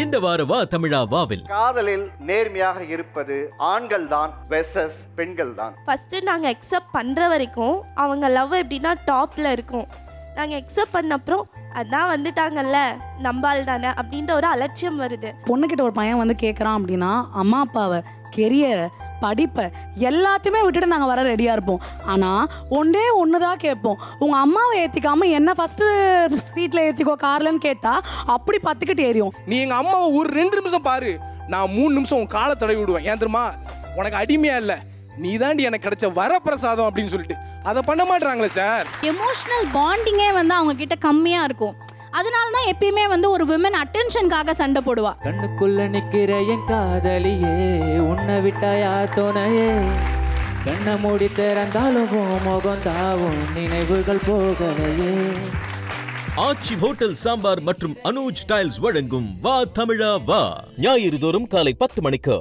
இந்த வார வா தமிழா வாவில். காதலில் நேர்மையாக இருப்பது ஆண்கள் தான் வெர்சஸ் பெண்கள் தான். ஃபர்ஸ்ட் நாங்கள் அக்செப்ட் பண்ணுற வரைக்கும் அவங்க லவ் எப்படின்னா டாப்பில் இருக்கும். நாங்கள் அக்செப்ட் பண்ண அப்புறம் அதான் வந்துட்டாங்கல்ல நம்பால் தானே அப்படின்ற ஒரு அலட்சியம் வருது. பொண்ணுக்கிட்ட ஒரு பையன் வந்து கேட்குறான் அப்படின்னா அம்மா அப்பாவை, கெரியரை, படிப்பை எல்லாத்தையுமே விட்டுட்டு நாங்கள் வர ரெடியாக இருப்போம். ஆனால் ஒன்று தான் கேட்போம், உங்கள் அம்மாவை ஏற்றிக்காமல் என்ன ஃபஸ்ட்டு சீட்டில் ஏற்றிக்கோ கார்லன்னு கேட்டால் அப்படி பத்துக்கிட்டு ஏறியும். நீ எங்கள் அம்மாவை ஒரு 2 நிமிஷம் பாரு, நான் 3 நிமிஷம் உன் காலை தடவி விடுவேன். ஏன் தெரியுமா? உனக்கு அடிமையா இல்லை, நீ தாண்டி எனக்கு கிடைச்ச வரப்பிரசாதம் அப்படின்னு சொல்லிட்டு அதை பண்ண மாட்டாங்களே சார். எமோஷனல் பாண்டிங்கே வந்து அவங்க கிட்ட கம்மியா இருக்கும். அதனால தான் எப்பயுமே வந்து ஒரு விமன் அட்டென்ஷனுக்காக சண்டை போடுவா. கண்ணுக்குள்ள நிக்கிற என் காதலியே, உன்னை விட்டாயா துணையே, கண்ணை மூடி திறந்தாலும் முகம் தாவும் நினைவுகள் போகலையே. ஆச்சி ஹோட்டல் சாம்பார் மற்றும் அனுஜ் டைல்ஸ் வழங்கும் வா தமிழா வா ஞாயிறு தோறும் காலை 10 மணிக்கு.